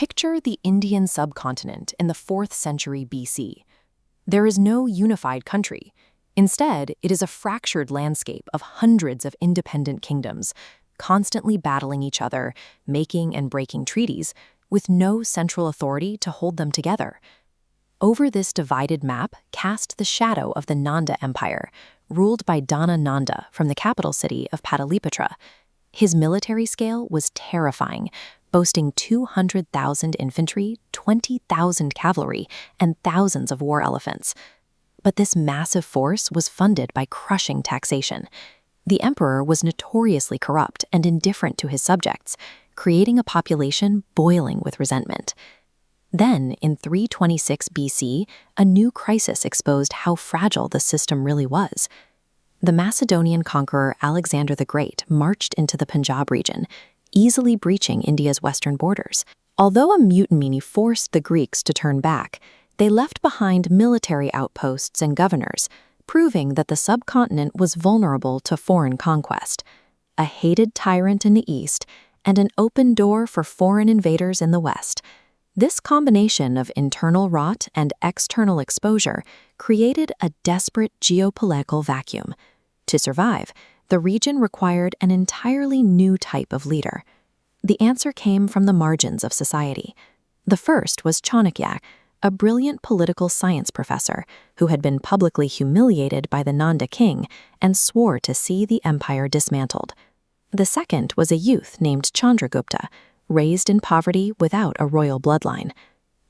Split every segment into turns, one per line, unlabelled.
Picture the Indian subcontinent in the 4th century BC. There is no unified country. Instead, it is a fractured landscape of hundreds of independent kingdoms, constantly battling each other, making and breaking treaties, with no central authority to hold them together. Over this divided map cast the shadow of the Nanda Empire, ruled by Nanda from the capital city of Pataliputra. His military scale was terrifying, boasting 200,000 infantry, 20,000 cavalry, and thousands of war elephants. But this massive force was funded by crushing taxation. The emperor was notoriously corrupt and indifferent to his subjects, creating a population boiling with resentment. Then, in 326 BC, a new crisis exposed how fragile the system really was. The Macedonian conqueror Alexander the Great marched into the Punjab region, easily breaching India's western borders. Although a mutiny forced the Greeks to turn back, they left behind military outposts and governors, proving that the subcontinent was vulnerable to foreign conquest. A hated tyrant in the east and an open door for foreign invaders in the west. This combination of internal rot and external exposure created a desperate geopolitical vacuum. To survive, the region required an entirely new type of leader. The answer came from the margins of society. The first was Chanakya, a brilliant political science professor who had been publicly humiliated by the Nanda king and swore to see the empire dismantled. The second was a youth named Chandragupta, raised in poverty without a royal bloodline.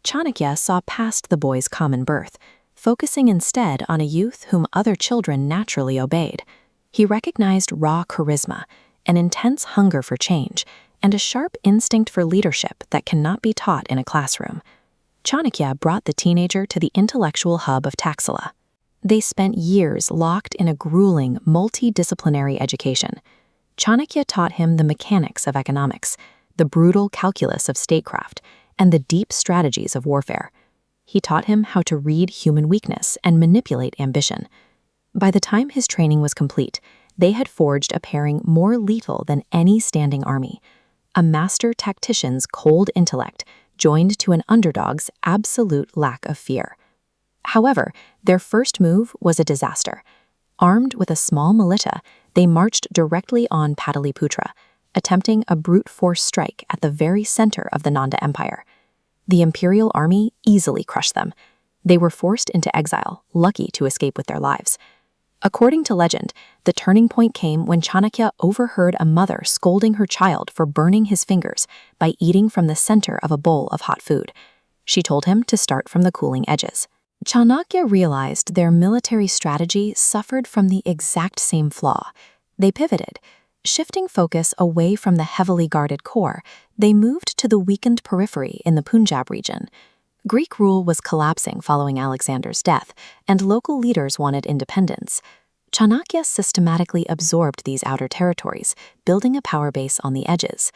Chanakya saw past the boy's common birth, focusing instead on a youth whom other children naturally obeyed. He recognized raw charisma, an intense hunger for change, and a sharp instinct for leadership that cannot be taught in a classroom. Chanakya brought the teenager to the intellectual hub of Taxila. They spent years locked in a grueling, multidisciplinary education. Chanakya taught him the mechanics of economics, the brutal calculus of statecraft, and the deep strategies of warfare. He taught him how to read human weakness and manipulate ambition. By the time his training was complete, they had forged a pairing more lethal than any standing army. A master tactician's cold intellect joined to an underdog's absolute lack of fear. However, their first move was a disaster. Armed with a small militia, they marched directly on Pataliputra, attempting a brute force strike at the very center of the Nanda Empire. The imperial army easily crushed them. They were forced into exile, lucky to escape with their lives. According to legend, the turning point came when Chanakya overheard a mother scolding her child for burning his fingers by eating from the center of a bowl of hot food. She told him to start from the cooling edges. Chanakya realized their military strategy suffered from the exact same flaw. They pivoted. Shifting focus away from the heavily guarded core, they moved to the weakened periphery in the Punjab region. Greek rule was collapsing following Alexander's death, and local leaders wanted independence. Chanakya systematically absorbed these outer territories, building a power base on the edges.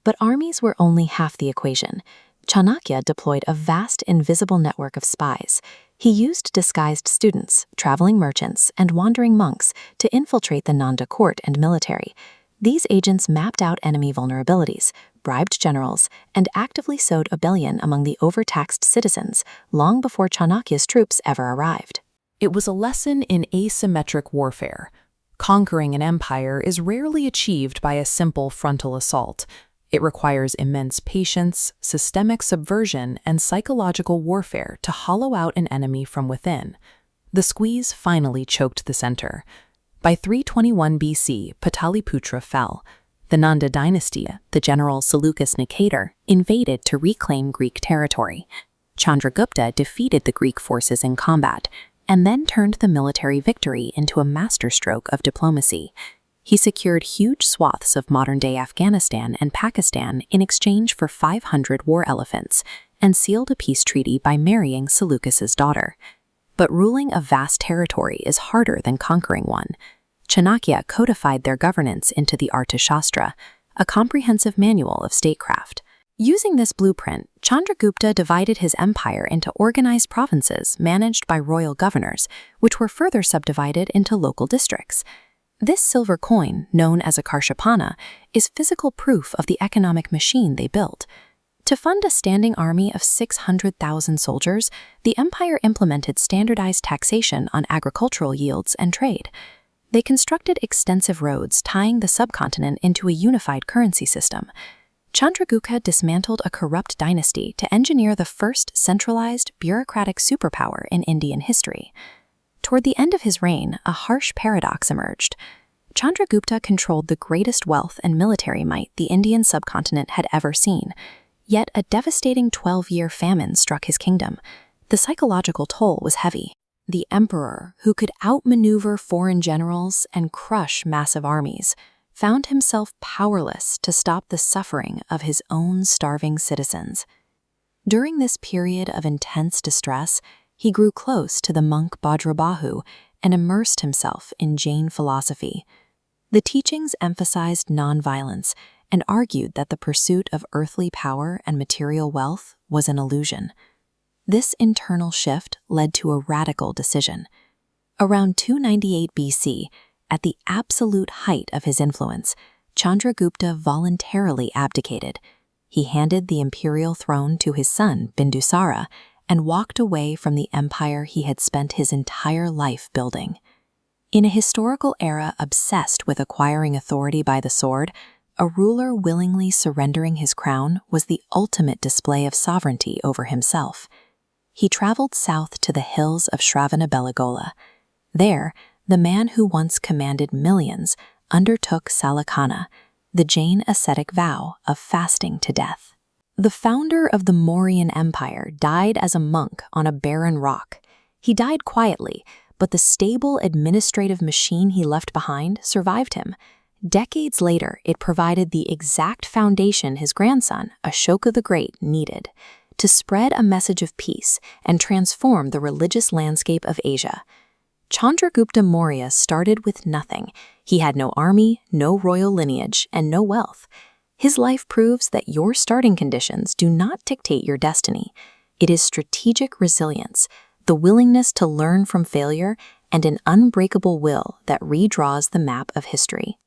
But armies were only half the equation. Chanakya deployed a vast invisible network of spies. He used disguised students, traveling merchants, and wandering monks to infiltrate the Nanda court and military. These agents mapped out enemy vulnerabilities, bribed generals, and actively sowed rebellion among the overtaxed citizens long before Chanakya's troops ever arrived.
It was a lesson in asymmetric warfare. Conquering an empire is rarely achieved by a simple frontal assault. It requires immense patience, systemic subversion, and psychological warfare to hollow out an enemy from within. The squeeze finally choked the center. By 321 BC, Pataliputra fell. The Nanda dynasty, the general Seleucus Nicator, invaded to reclaim Greek territory. Chandragupta defeated the Greek forces in combat, and then turned the military victory into a masterstroke of diplomacy. He secured huge swaths of modern-day Afghanistan and Pakistan in exchange for 500 war elephants, and sealed a peace treaty by marrying Seleucus's daughter. But ruling a vast territory is harder than conquering one. Chanakya codified their governance into the Arthashastra, a comprehensive manual of statecraft. Using this blueprint, Chandragupta divided his empire into organized provinces managed by royal governors, which were further subdivided into local districts. This silver coin, known as a Karshapana, is physical proof of the economic machine they built.
To fund a standing army of 600,000 soldiers, the empire implemented standardized taxation on agricultural yields and trade. They constructed extensive roads tying the subcontinent into a unified currency system. Chandragupta dismantled a corrupt dynasty to engineer the first centralized, bureaucratic superpower in Indian history. Toward the end of his reign, a harsh paradox emerged. Chandragupta controlled the greatest wealth and military might the Indian subcontinent had ever seen. Yet a devastating 12-year famine struck his kingdom. The psychological toll was heavy. The emperor, who could outmaneuver foreign generals and crush massive armies, found himself powerless to stop the suffering of his own starving citizens. During this period of intense distress, he grew close to the monk Bhadrabahu and immersed himself in Jain philosophy. The teachings emphasized nonviolence and argued that the pursuit of earthly power and material wealth was an illusion. This internal shift led to a radical decision. Around 298 BC, at the absolute height of his influence, Chandragupta voluntarily abdicated. He handed the imperial throne to his son, Bindusara, and walked away from the empire he had spent his entire life building. In a historical era obsessed with acquiring authority by the sword, a ruler willingly surrendering his crown was the ultimate display of sovereignty over himself. He traveled south to the hills of Shravanabelagola. There, the man who once commanded millions undertook salakana, the Jain ascetic vow of fasting to death. The founder of the Mauryan Empire died as a monk on a barren rock. He died quietly, but the stable administrative machine he left behind survived him. Decades later, it provided the exact foundation his grandson, Ashoka the Great, needed to spread a message of peace and transform the religious landscape of Asia. Chandragupta Maurya started with nothing. He had no army, no royal lineage, and no wealth. His life proves that your starting conditions do not dictate your destiny. It is strategic resilience, the willingness to learn from failure, and an unbreakable will that redraws the map of history.